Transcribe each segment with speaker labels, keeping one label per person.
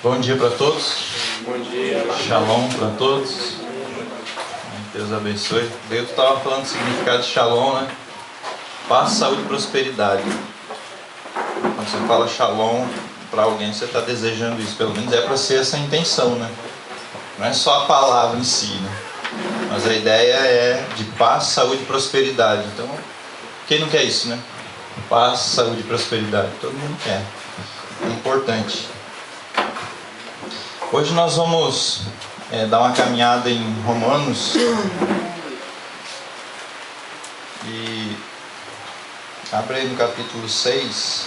Speaker 1: Bom dia para todos.
Speaker 2: Bom dia.
Speaker 1: Shalom para todos. Deus abençoe. Eu estava falando do significado de shalom, né? Paz, saúde e prosperidade. Quando você fala shalom para alguém, você está desejando isso. Pelo menos é para ser essa a intenção, né? Não é só a palavra em si, né? Mas a ideia é de paz, saúde e prosperidade. Então, quem não quer isso, né? Paz, saúde e prosperidade. Todo mundo quer. É importante. Hoje nós vamos dar uma caminhada em Romanos. E abre aí no capítulo 6.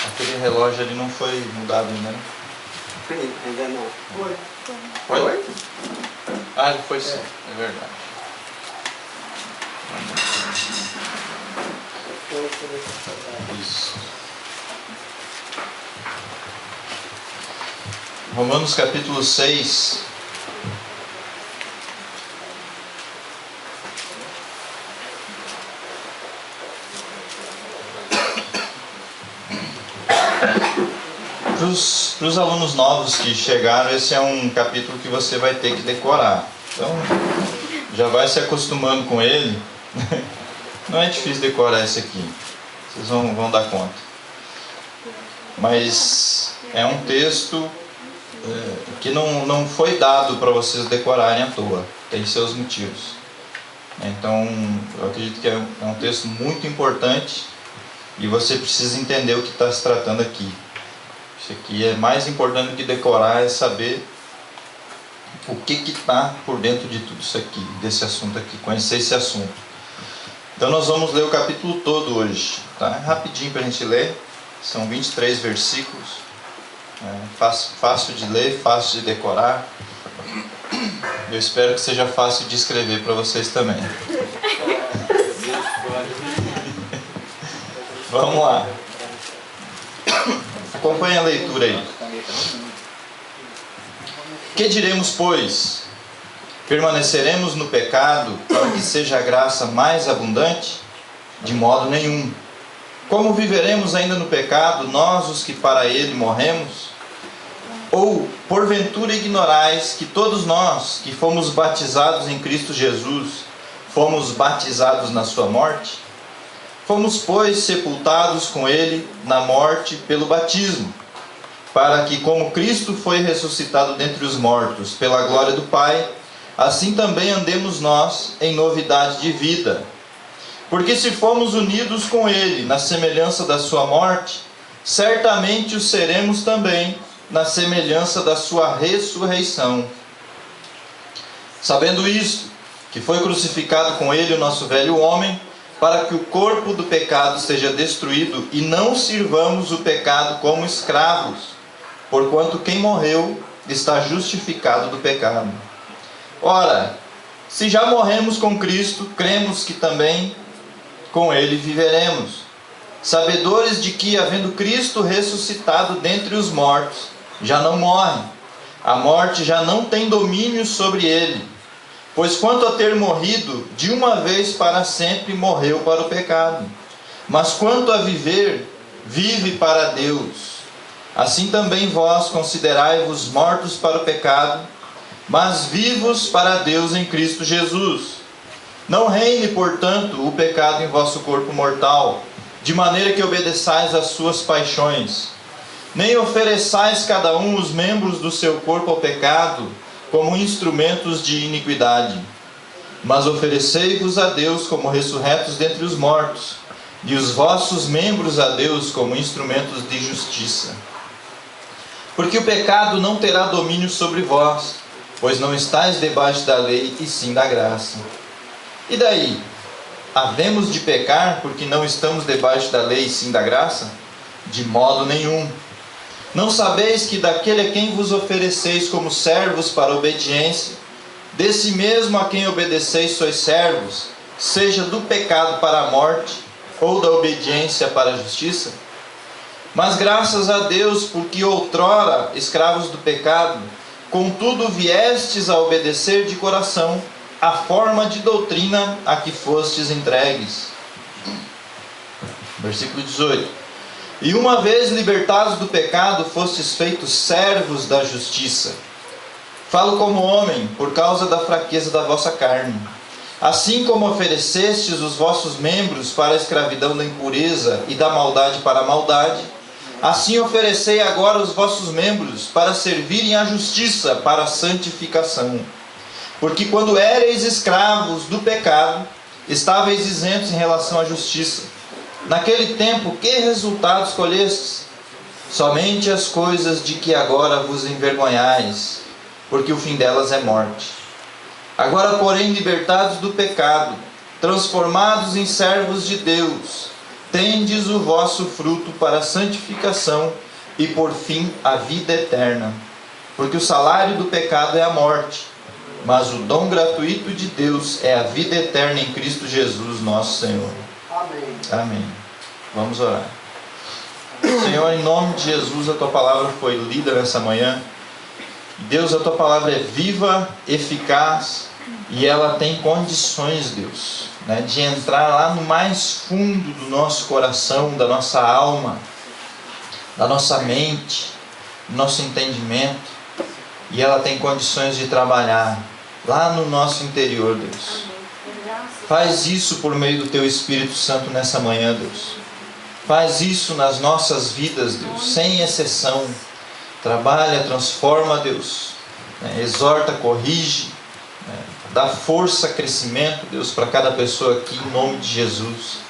Speaker 1: Aquele relógio ali não foi mudado ainda, né?
Speaker 2: Ainda não.
Speaker 1: Foi? Ah, ele foi sim, é verdade. Isso. Romanos capítulo 6. Para os alunos novos que chegaram, esse é um capítulo que você vai ter que decorar. Então, já vai se acostumando com ele. Não é difícil decorar esse aqui. Vocês vão dar conta. Mas é um texto que não foi dado para vocês decorarem à toa. Tem seus motivos. Então, eu acredito que é um texto muito importante e você precisa entender o que está se tratando aqui. Isso aqui é mais importante do que decorar, é saber o que está por dentro de tudo isso aqui, desse assunto aqui, conhecer esse assunto. Então nós vamos ler o capítulo todo hoje, tá? É rapidinho para a gente ler, são 23 versículos, fácil de ler, fácil de decorar. Eu espero que seja fácil de escrever para vocês também. Vamos lá. Acompanhe a leitura aí. Que diremos, pois? Permaneceremos no pecado para que seja a graça mais abundante? De modo nenhum. Como viveremos ainda no pecado, nós os que para ele morremos? Ou, porventura, ignorais que todos nós que fomos batizados em Cristo Jesus, fomos batizados na sua morte? Fomos, pois, sepultados com ele na morte pelo batismo, para que, como Cristo foi ressuscitado dentre os mortos pela glória do Pai, assim também andemos nós em novidade de vida. Porque se fomos unidos com ele na semelhança da sua morte, certamente o seremos também na semelhança da sua ressurreição. Sabendo isto, que foi crucificado com ele o nosso velho homem, para que o corpo do pecado seja destruído e não sirvamos o pecado como escravos, porquanto quem morreu está justificado do pecado. Ora, se já morremos com Cristo, cremos que também com ele viveremos, sabedores de que, havendo Cristo ressuscitado dentre os mortos, já não morre, a morte já não tem domínio sobre ele. Pois quanto a ter morrido, de uma vez para sempre morreu para o pecado. Mas quanto a viver, vive para Deus. Assim também vós considerai-vos mortos para o pecado, mas vivos para Deus em Cristo Jesus. Não reine, portanto, o pecado em vosso corpo mortal, de maneira que obedeçais às suas paixões. Nem ofereçais cada um os membros do seu corpo ao pecado, como instrumentos de iniquidade, mas oferecei-vos a Deus como ressurretos dentre os mortos, e os vossos membros a Deus como instrumentos de justiça. Porque o pecado não terá domínio sobre vós, pois não estáis debaixo da lei, e sim da graça. E daí? Havemos de pecar porque não estamos debaixo da lei, e sim da graça? De modo nenhum. Não sabeis que daquele a quem vos ofereceis como servos para a obediência, desse mesmo a quem obedeceis sois servos, seja do pecado para a morte, ou da obediência para a justiça? Mas graças a Deus, porque outrora, escravos do pecado, contudo viestes a obedecer de coração a forma de doutrina a que fostes entregues. Versículo 18. E uma vez libertados do pecado, fostes feitos servos da justiça. Falo como homem, por causa da fraqueza da vossa carne. Assim como oferecestes os vossos membros para a escravidão da impureza e da maldade para a maldade, assim oferecei agora os vossos membros para servirem à justiça, para a santificação. Porque quando éreis escravos do pecado, estáveis isentos em relação à justiça. Naquele tempo, que resultados colhestes? Somente as coisas de que agora vos envergonhais, porque o fim delas é morte. Agora, porém, libertados do pecado, transformados em servos de Deus, tendes o vosso fruto para a santificação e, por fim, a vida eterna. Porque o salário do pecado é a morte, mas o dom gratuito de Deus é a vida eterna em Cristo Jesus, nosso Senhor.
Speaker 2: Amém.
Speaker 1: Amém. Vamos orar. Senhor, em nome de Jesus, a Tua palavra foi lida nessa manhã. Deus, a Tua palavra é viva, eficaz, e ela tem condições, Deus, de entrar lá no mais fundo do nosso coração, da nossa alma, da nossa mente, do nosso entendimento, e ela tem condições de trabalhar lá no nosso interior, Deus. Faz isso por meio do Teu Espírito Santo nessa manhã, Deus. Faz isso nas nossas vidas, Deus, sem exceção. Trabalha, transforma, Deus. Exorta, corrige, dá força, crescimento, Deus, para cada pessoa aqui, em nome de Jesus.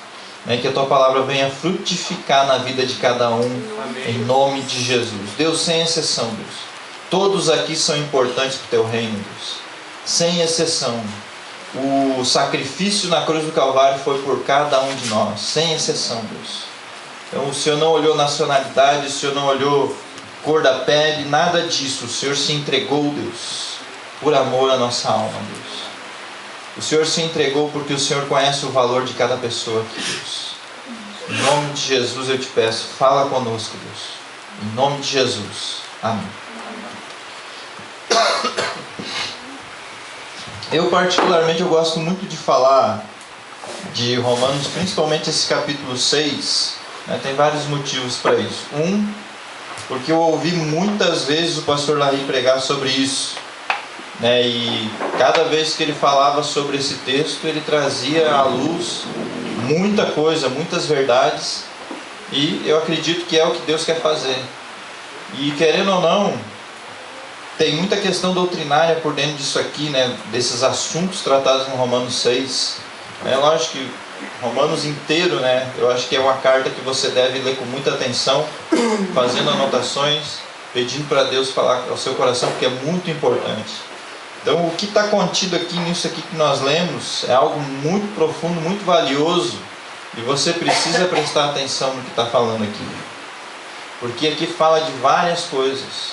Speaker 1: Que a Tua palavra venha frutificar na vida de cada um, amém, em nome de Jesus. Deus, sem exceção, Deus. Todos aqui são importantes para o Teu reino, Deus. Sem exceção. O sacrifício na cruz do Calvário foi por cada um de nós, sem exceção, Deus. Então o Senhor não olhou nacionalidade, o Senhor não olhou cor da pele, nada disso. O Senhor se entregou, Deus, por amor à nossa alma, Deus. O Senhor se entregou porque o Senhor conhece o valor de cada pessoa aqui, Deus. Em nome de Jesus eu te peço, fala conosco, Deus. Em nome de Jesus. Amém. Eu particularmente eu gosto muito de falar de Romanos, principalmente esse capítulo 6. Tem vários motivos para isso. Porque eu ouvi muitas vezes o pastor Larry pregar sobre isso. E cada vez que ele falava sobre esse texto, ele trazia à luz muita coisa, muitas verdades. E eu acredito que é o que Deus quer fazer. E querendo ou não, tem muita questão doutrinária por dentro disso aqui, desses assuntos tratados em Romanos 6. Lógico que Romanos inteiro, eu acho que é uma carta que você deve ler com muita atenção, fazendo anotações, pedindo para Deus falar ao seu coração, porque é muito importante. Então, o que está contido aqui nisso aqui que nós lemos é algo muito profundo, muito valioso, e você precisa prestar atenção no que está falando aqui, porque aqui fala de várias coisas,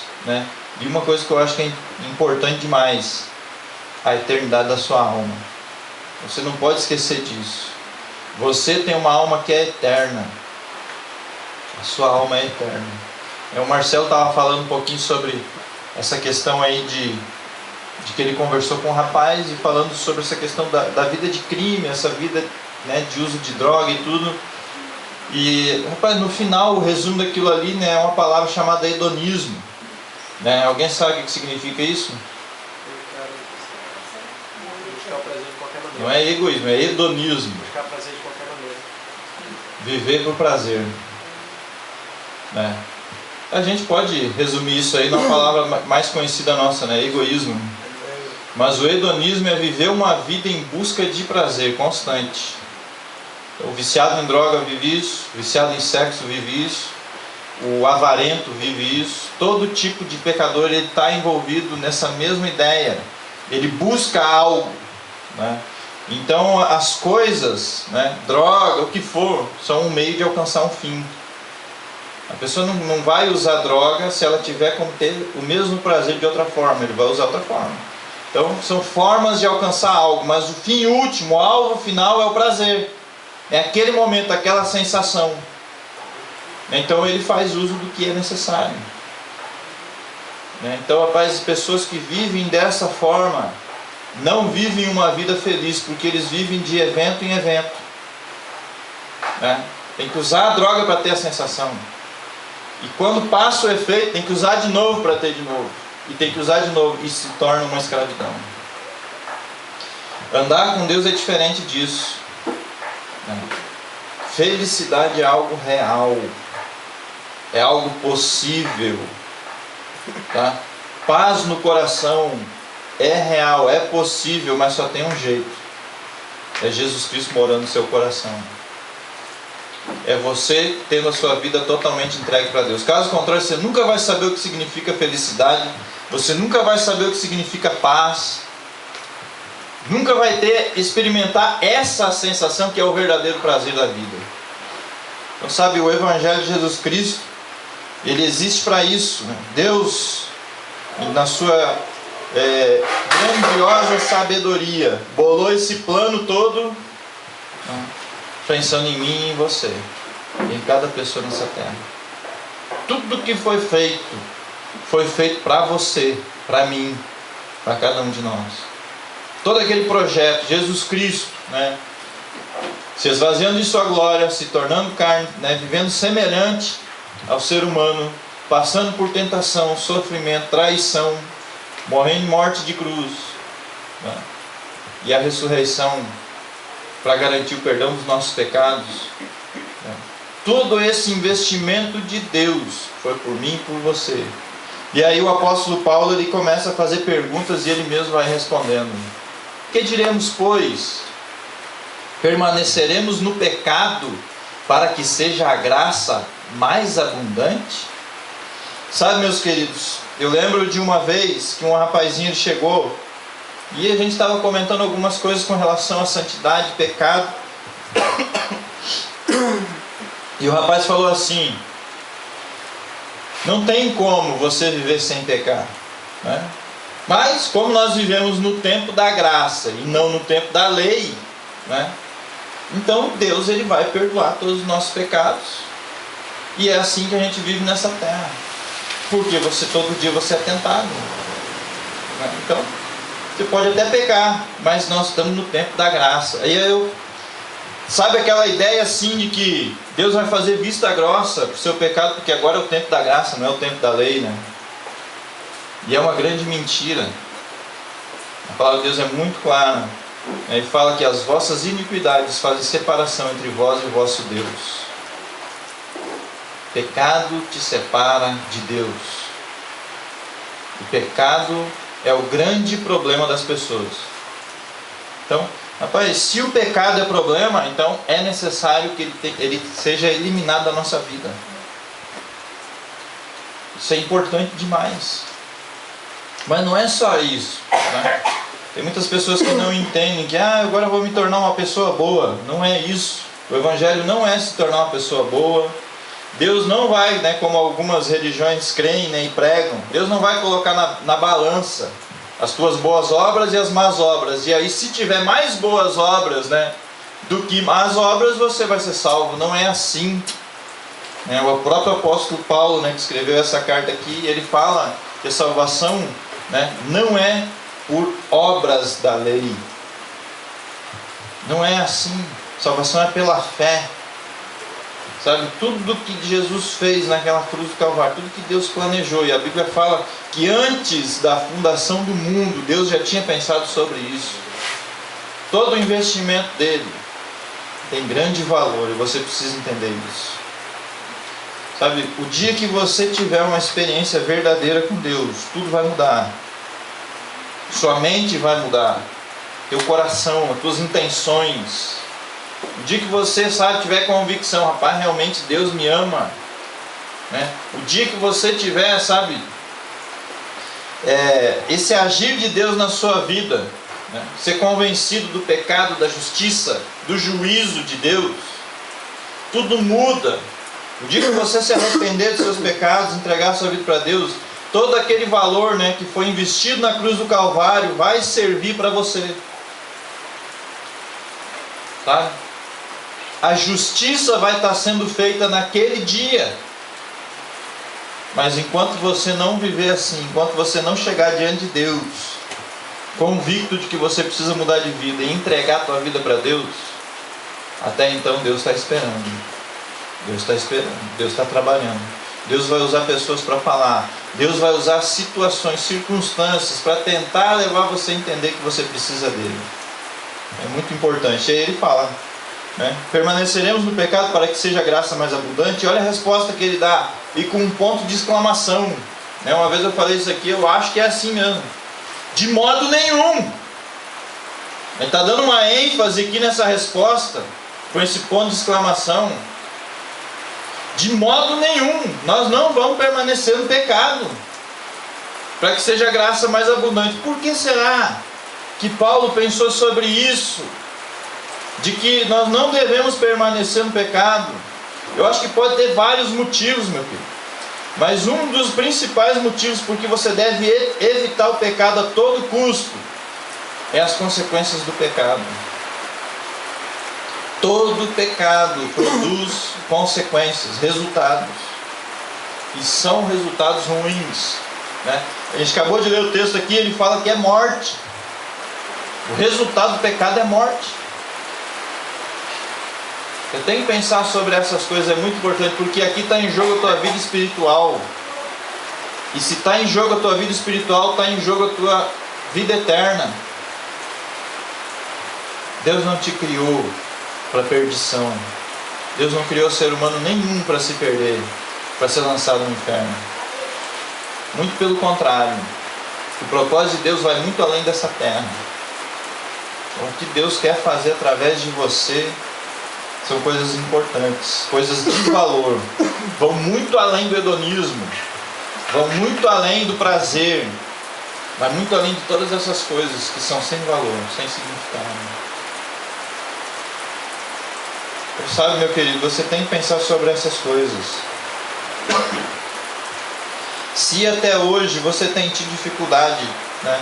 Speaker 1: E uma coisa que eu acho que é importante demais: a eternidade da sua alma. Você não pode esquecer disso. Você tem uma alma que é eterna. A sua alma é eterna. O Marcelo estava falando um pouquinho sobre essa questão aí de que ele conversou com um rapaz, e falando sobre essa questão da vida de crime, essa vida de uso de droga e tudo. E, rapaz, no final, o resumo daquilo ali é uma palavra chamada hedonismo. Alguém sabe o que significa isso? Não é egoísmo, é hedonismo.
Speaker 2: Buscar prazer de qualquer maneira.
Speaker 1: Viver por prazer. A gente pode resumir isso aí numa palavra mais conhecida nossa, egoísmo. Mas o hedonismo é viver uma vida em busca de prazer constante. O viciado em droga vive isso, o viciado em sexo vive isso, o avarento vive isso. Todo tipo de pecador está envolvido nessa mesma ideia. Ele busca algo, Então as coisas, droga, o que for, são um meio de alcançar um fim. A pessoa não vai usar droga se ela tiver como ter o mesmo prazer de outra forma. Ele vai usar outra forma. Então são formas de alcançar algo, mas o fim último, o alvo final é o prazer. É aquele momento, aquela sensação. Então ele faz uso do que é necessário. né? Então, rapaz, as pessoas que vivem dessa forma não vivem uma vida feliz, porque eles vivem de evento em evento, né? Tem que usar a droga para ter a sensação, e quando passa o efeito tem que usar de novo para ter de novo, e tem que usar de novo, e se torna uma escravidão. Andar com Deus é diferente disso, né? Felicidade é algo real, é algo possível, tá? Paz no coração é real, é possível, mas só tem um jeito: é Jesus Cristo morando no seu coração. É você tendo a sua vida totalmente entregue para Deus. Caso contrário, você nunca vai saber o que significa felicidade, você nunca vai saber o que significa paz, nunca vai experimentar essa sensação que é o verdadeiro prazer da vida. Então, sabe, o Evangelho de Jesus Cristo, ele existe para isso, né? Deus, na sua grandiosa sabedoria, bolou esse plano todo, né, pensando em mim e em você, em cada pessoa nessa terra. Tudo que foi feito para você, para mim, para cada um de nós. Todo aquele projeto, Jesus Cristo, né, se esvaziando de sua glória, se tornando carne, né, vivendo semelhante ao ser humano, passando por tentação, sofrimento, traição, morrendo em morte de cruz, né, e a ressurreição para garantir o perdão dos nossos pecados, né. Todo esse investimento de Deus foi por mim e por você. E aí o apóstolo Paulo, ele começa a fazer perguntas e ele mesmo vai respondendo. Que diremos, pois? Permaneceremos no pecado para que seja a graça mais abundante? Sabe, meus queridos, eu lembro de uma vez que um rapazinho ele chegou e a gente estava comentando algumas coisas com relação à santidade, pecado. E o rapaz falou assim: não tem como você viver sem pecar, né? Mas como nós vivemos no tempo da graça e não no tempo da lei, né? Então Deus, ele vai perdoar todos os nossos pecados. E é assim que a gente vive nessa terra, porque todo dia você é tentado, né? Então você pode até pecar, mas nós estamos no tempo da graça. Aí sabe aquela ideia assim de que Deus vai fazer vista grossa para o seu pecado, porque agora é o tempo da graça, não é o tempo da lei, né? E é uma grande mentira. A palavra de Deus é muito clara. Ele fala que as vossas iniquidades fazem separação entre vós e o vosso Deus. Pecado te separa de Deus. O pecado é o grande problema das pessoas. Então, rapaz, se o pecado é problema, então é necessário que ele seja eliminado da nossa vida. Isso é importante demais. Mas não é só isso, né? Tem muitas pessoas que não entendem que agora eu vou me tornar uma pessoa boa. Não é isso. O Evangelho não é se tornar uma pessoa boa. Deus não vai, né, como algumas religiões creem, né, e pregam, Deus não vai colocar na balança as tuas boas obras e as más obras. E aí, se tiver mais boas obras, né, do que más obras, você vai ser salvo. Não é assim. O próprio apóstolo Paulo, né, que escreveu essa carta aqui, ele fala que a salvação, né, não é por obras da lei. Não é assim. Salvação é pela fé. Sabe, tudo que Jesus fez naquela cruz do Calvário, tudo que Deus planejou, e a Bíblia fala que antes da fundação do mundo, Deus já tinha pensado sobre isso. Todo o investimento dele tem grande valor, e você precisa entender isso. Sabe, o dia que você tiver uma experiência verdadeira com Deus, tudo vai mudar. Sua mente vai mudar, teu coração, as tuas intenções. O dia que você, sabe, tiver convicção, rapaz, realmente Deus me ama, né? O dia que você tiver, sabe, esse agir de Deus na sua vida, né? Ser convencido do pecado, da justiça, do juízo de Deus, tudo muda. O dia que você se arrepender dos seus pecados, entregar a sua vida para Deus, todo aquele valor, né, que foi investido na cruz do Calvário vai servir para você. Tá? A justiça vai estar sendo feita naquele dia. Mas enquanto você não viver assim, enquanto você não chegar diante de Deus, convicto de que você precisa mudar de vida e entregar a tua vida para Deus, até então Deus está esperando. Deus está esperando, Deus está trabalhando. Deus vai usar pessoas para falar. Deus vai usar situações, circunstâncias para tentar levar você a entender que você precisa dele. É muito importante. E aí ele fala, né? Permaneceremos no pecado para que seja a graça mais abundante. E olha a resposta que ele dá, e com um ponto de exclamação, né? Uma vez eu falei isso aqui, eu acho que é assim mesmo. De modo nenhum. Ele está dando uma ênfase aqui nessa resposta, com esse ponto de exclamação. De modo nenhum, nós não vamos permanecer no pecado, para que seja a graça mais abundante. Por que será que Paulo pensou sobre isso? De que nós não devemos permanecer no pecado? Eu acho que pode ter vários motivos, meu filho. Mas um dos principais motivos por que você deve evitar o pecado a todo custo é as consequências do pecado. Todo pecado produz consequências, resultados. E são resultados ruins, né? A gente acabou de ler o texto aqui, ele fala que é morte. O resultado do pecado é morte. Você tem que pensar sobre essas coisas, é muito importante, porque aqui está em jogo a tua vida espiritual. E se está em jogo a tua vida espiritual, está em jogo a tua vida eterna. Deus não te criou para perdição. Deus não criou ser humano nenhum para se perder, para ser lançado no inferno. Muito pelo contrário. O propósito de Deus vai muito além dessa terra. O que Deus quer fazer através de você são coisas importantes, coisas de valor. Vão muito além do hedonismo, vão muito além do prazer, vai muito além de todas essas coisas que são sem valor, sem significado. Sabe, meu querido, você tem que pensar sobre essas coisas. Se até hoje você tem tido dificuldade, né,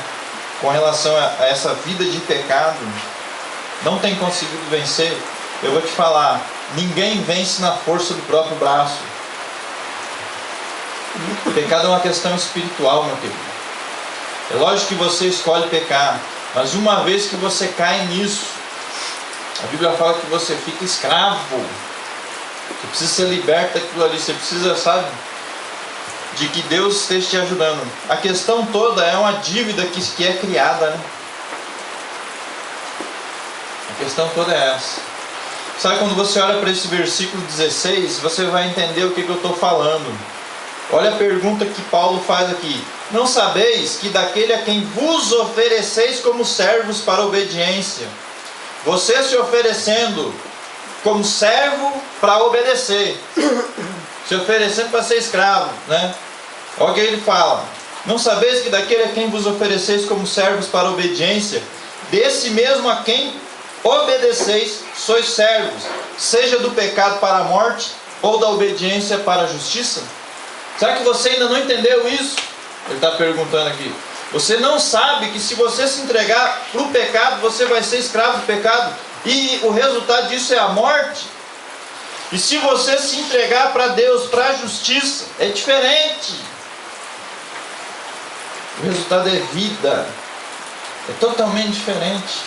Speaker 1: com relação a essa vida de pecado, não tem conseguido vencer, eu vou te falar, ninguém vence na força do próprio braço. O pecado é uma questão espiritual, meu querido. É lógico que você escolhe pecar, mas uma vez que você cai nisso, a Bíblia fala que você fica escravo. Você precisa ser liberto daquilo ali. Você precisa, sabe, de que Deus esteja te ajudando. A questão toda é uma dívida que é criada, né? A questão toda é essa. Sabe, quando você olha para esse versículo 16, você vai entender o que eu estou falando. Olha a pergunta que Paulo faz aqui. Não sabeis que daquele a quem vos ofereceis como servos para a obediência, você se oferecendo como servo para obedecer, se oferecendo para ser escravo, né? Olha o que ele fala. Não sabeis que daquele a quem vos ofereceis como servos para a obediência, desse mesmo a quem obedeceis sois servos, seja do pecado para a morte, ou da obediência para a justiça? Será que você ainda não entendeu isso? Ele está perguntando aqui. Você não sabe que se você se entregar para o pecado, você vai ser escravo do pecado, e o resultado disso é a morte? E se você se entregar para Deus, para a justiça, é diferente. O resultado é vida. É totalmente diferente.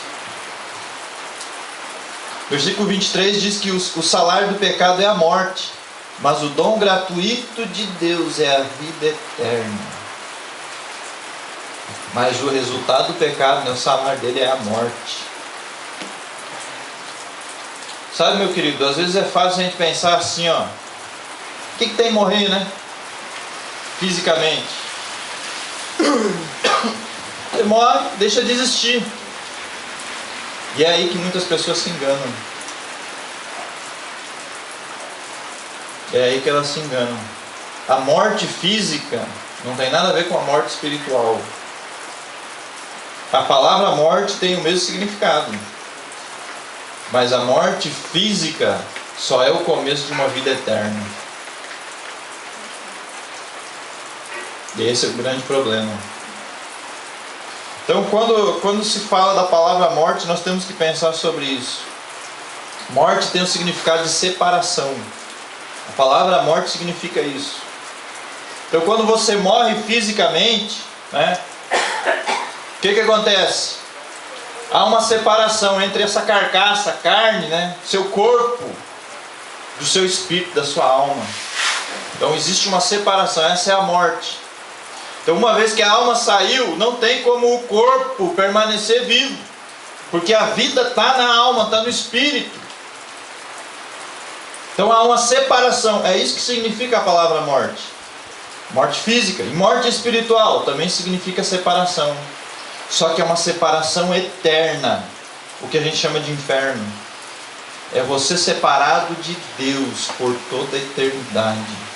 Speaker 1: Versículo 23 diz que o salário do pecado é a morte, mas o dom gratuito de Deus é a vida eterna. Mas o resultado do pecado, né, o salário dele é a morte. Sabe, meu querido, às vezes é fácil a gente pensar assim, ó. O que tem morrer, né? Fisicamente. Você morre, deixa de existir. E é aí que muitas pessoas se enganam. É aí que elas se enganam. A morte física não tem nada a ver com a morte espiritual. A palavra morte tem o mesmo significado, mas a morte física só é o começo de uma vida eterna. E esse é o grande problema. Então, quando se fala da palavra morte, nós temos que pensar sobre isso. Morte tem o significado de separação. A palavra morte significa isso. Então quando você morre fisicamente, né, o que acontece? Há uma separação entre essa carcaça, a carne, né, seu corpo, do seu espírito, da sua alma. Então existe uma separação, essa é a morte. Então uma vez que a alma saiu, não tem como o corpo permanecer vivo, porque a vida está na alma, está no espírito. Então há uma separação, é isso que significa a palavra morte. Morte física. E morte espiritual também significa separação. Só que é uma separação eterna, o que a gente chama de inferno. É você separado de Deus por toda a eternidade.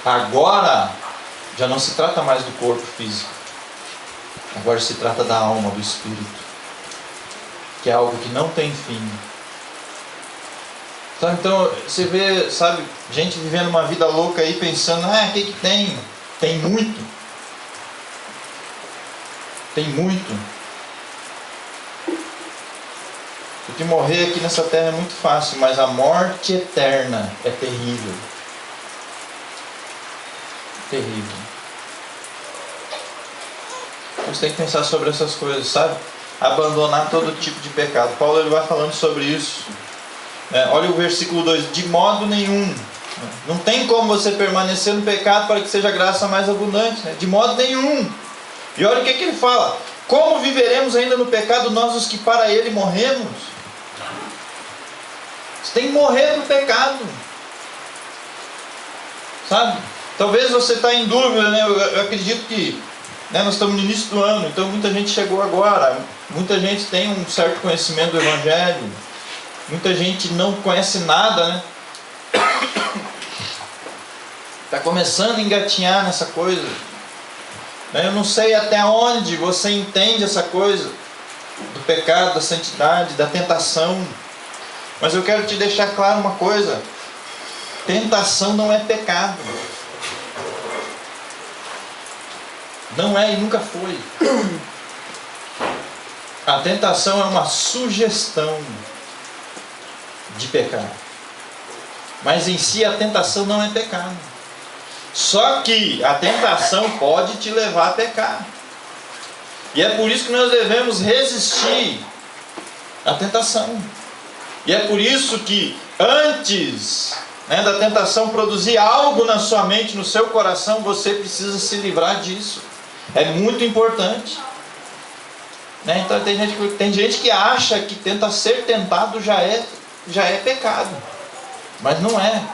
Speaker 1: Agora já não se trata mais do corpo físico. Agora se trata da alma, do espírito, que é algo que não tem fim. Então você vê, sabe, gente vivendo uma vida louca aí pensando, o que tem? Tem muito. Tem muito. Porque morrer aqui nessa terra é muito fácil, mas a morte eterna é terrível. Terrível. Você tem que pensar sobre essas coisas, sabe? Abandonar todo tipo de pecado. Paulo ele vai falando sobre isso. Olha o versículo 2: de modo nenhum. Não tem como você permanecer no pecado para que seja graça mais abundante, né? De modo nenhum. E olha o que ele fala: como viveremos ainda no pecado nós os que para ele morremos? Você tem que morrer no pecado, sabe? Talvez você está em dúvida, né? Eu acredito que, né, nós estamos no início do ano, então muita gente chegou agora, muita gente tem um certo conhecimento do Evangelho, muita gente não conhece nada, né? Está começando a engatinhar nessa coisa. Eu não sei até onde você entende essa coisa do pecado, da santidade, da tentação, mas eu quero te deixar claro uma coisa: tentação não é pecado. Não é e nunca foi. A tentação é uma sugestão de pecado, mas em si a tentação não é pecado. Só que a tentação pode te levar a pecar, e é por isso que nós devemos resistir à tentação. E é por isso que antes, né, da tentação produzir algo na sua mente, no seu coração, você precisa se livrar disso. É muito importante, né? Então tem gente que acha que ser tentado já é pecado, mas não é,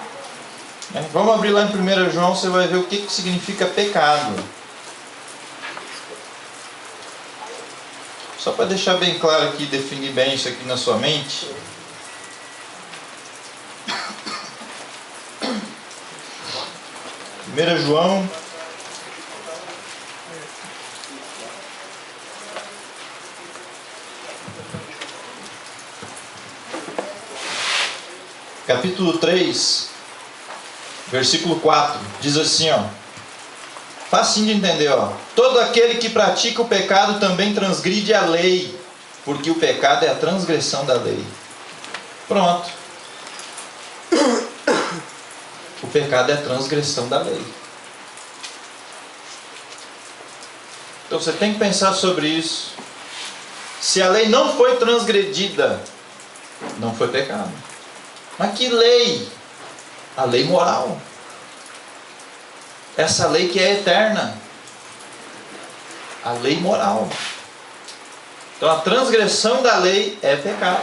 Speaker 1: né? Vamos abrir lá em 1 João, você vai ver o que significa pecado. Só para deixar bem claro aqui, definir bem isso aqui na sua mente. 1 João capítulo 3, versículo 4, diz assim, facinho de entender, todo aquele que pratica o pecado também transgride a lei, porque o pecado é a transgressão da lei. Pronto. O pecado é a transgressão da lei. Então você tem que pensar sobre isso. Se a lei não foi transgredida, não foi pecado. Mas que lei? A lei moral. Essa lei que é eterna. A lei moral. Então a transgressão da lei é pecado,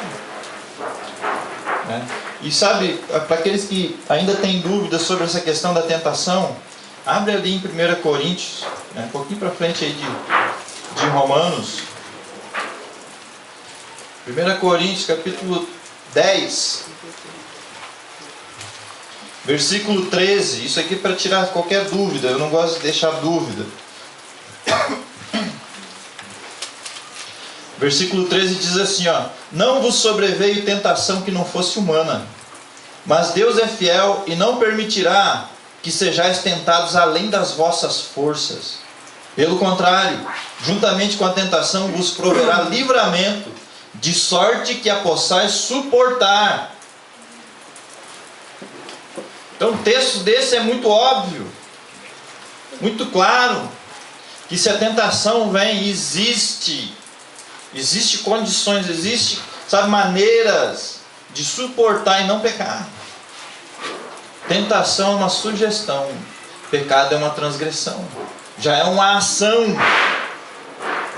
Speaker 1: né? E sabe, para aqueles que ainda têm dúvidas sobre essa questão da tentação, abre ali em 1 Coríntios, né, um pouquinho para frente aí de Romanos. 1 Coríntios capítulo 10, versículo 13. Isso aqui para tirar qualquer dúvida, eu não gosto de deixar dúvida. Versículo 13 diz assim, não vos sobreveio tentação que não fosse humana, mas Deus é fiel e não permitirá que sejais tentados além das vossas forças. Pelo contrário, juntamente com a tentação vos proverá livramento, de sorte que a possais suportar. Então, um texto desse é muito óbvio, muito claro, que se a tentação vem, existe condições, existe, sabe, maneiras de suportar e não pecar. Tentação é uma sugestão, pecado é uma transgressão, já é uma ação.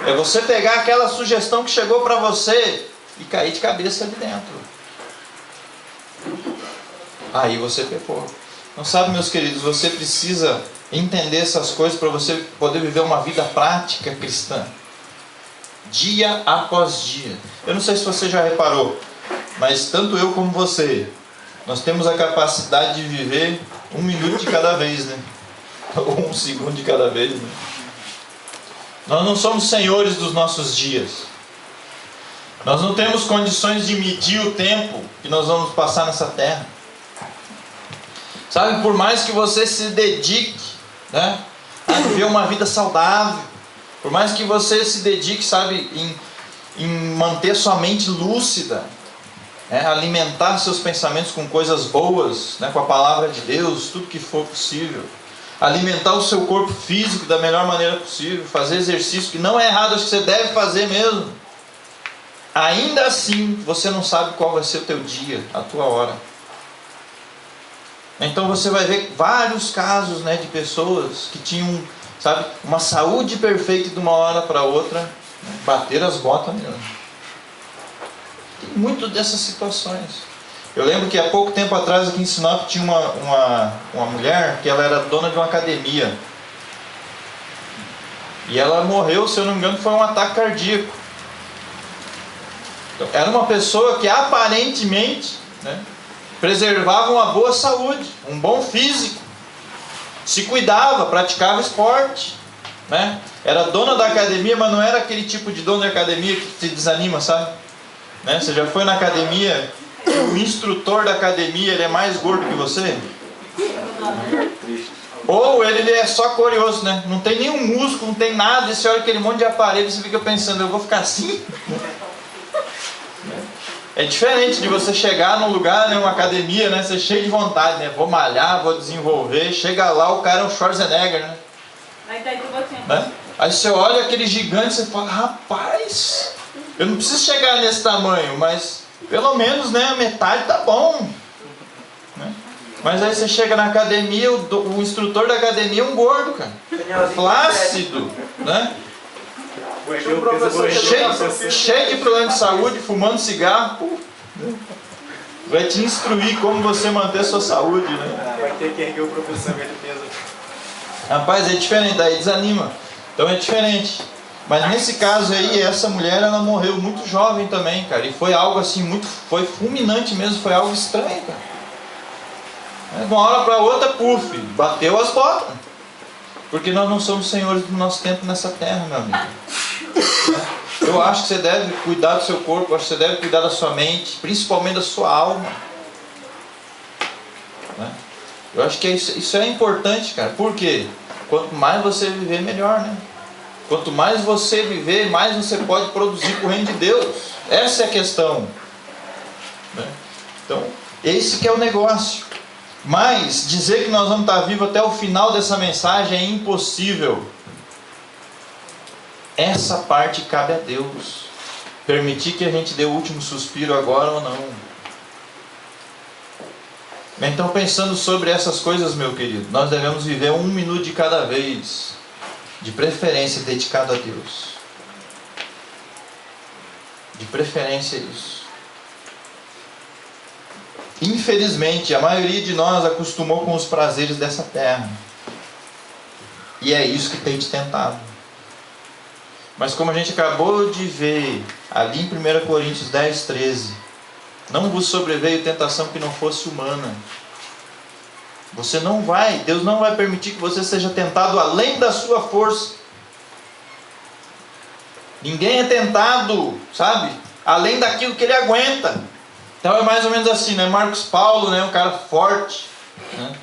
Speaker 1: É você pegar aquela sugestão que chegou para você e cair de cabeça ali dentro. Aí você pecou. Não sabe, meus queridos, você precisa entender essas coisas para você poder viver uma vida prática cristã, dia após dia. Eu não sei se você já reparou, mas tanto eu como você, nós temos a capacidade de viver 1 minuto de cada vez, né? Ou 1 segundo de cada vez, né? Nós não somos senhores dos nossos dias. Nós não temos condições de medir o tempo que nós vamos passar nessa terra. Sabe, por mais que você se dedique, né, a viver uma vida saudável, por mais que você se dedique, sabe, em manter sua mente lúcida, alimentar seus pensamentos com coisas boas, né, com a palavra de Deus, tudo que for possível, alimentar o seu corpo físico da melhor maneira possível, fazer exercício, que não é errado, acho que você deve fazer mesmo. Ainda assim, você não sabe qual vai ser o teu dia, a tua hora. Então você vai ver vários casos, né, de pessoas que tinham, sabe, uma saúde perfeita de uma hora para outra, né, bater as botas mesmo. Tem muito dessas situações. Eu lembro que há pouco tempo atrás aqui em Sinop tinha uma mulher que ela era dona de uma academia. E ela morreu, se eu não me engano, foi um ataque cardíaco. Então, era uma pessoa que aparentemente, né, preservava uma boa saúde, um bom físico, se cuidava, praticava esporte, né? Era dona da academia, mas não era aquele tipo de dono de academia que te desanima, sabe? Né? Você já foi na academia, o instrutor da academia ele é mais gordo que você? Ou ele é só curioso, né? Não tem nenhum músculo, não tem nada, e você olha aquele monte de aparelho e você fica pensando, eu vou ficar assim? É diferente de você chegar num lugar, né, uma academia, né, você é cheio de vontade, né, vou malhar, vou desenvolver, chega lá, o cara é um Schwarzenegger, né? Né? Aí você olha aquele gigante e você fala, rapaz, eu não preciso chegar nesse tamanho, mas pelo menos, né, a metade tá bom. Né? Mas aí você chega na academia, o instrutor da academia é um gordo, cara, flácido, né? Cheio de problema de saúde, fumando cigarro, vai te instruir como você manter a sua saúde, né?
Speaker 2: Vai ter que erguer o professor de peso.
Speaker 1: Rapaz, é diferente, daí desanima. Então é diferente. Mas nesse caso aí, essa mulher, ela morreu muito jovem também, cara. E foi algo assim, foi fulminante mesmo, foi algo estranho, cara. De uma hora para outra, puf, bateu as botas. Porque nós não somos senhores do nosso tempo nessa terra, meu amigo. Eu acho que você deve cuidar do seu corpo, eu acho que você deve cuidar da sua mente, principalmente da sua alma. Eu acho que isso é importante, cara. Por quê? Quanto mais você viver, melhor, né? Quanto mais você viver, mais você pode produzir para o reino de Deus. Essa é a questão. Então, esse que é o negócio. Mas dizer que nós vamos estar vivos até o final dessa mensagem é impossível. Essa parte cabe a Deus. Permitir que a gente dê o último suspiro agora ou não. Então, pensando sobre essas coisas, meu querido, nós devemos viver 1 minuto de cada vez, de preferência dedicado a Deus. De preferência isso. Infelizmente, a maioria de nós acostumou com os prazeres dessa terra. E é isso que tem te tentado. Mas como a gente acabou de ver ali em 1 Coríntios 10, 13, não vos sobreveio tentação que não fosse humana. Deus não vai permitir que você seja tentado além da sua força. Ninguém é tentado, sabe, além daquilo que ele aguenta. Então é mais ou menos assim, né? Marcos Paulo, né? Um cara forte, né?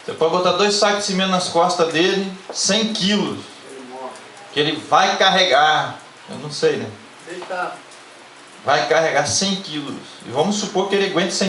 Speaker 1: Você pode botar 2 sacos de cimento nas costas dele, 100 quilos, que ele vai carregar. Eu não sei, né? Vai carregar 100 quilos. E vamos supor que ele aguente 100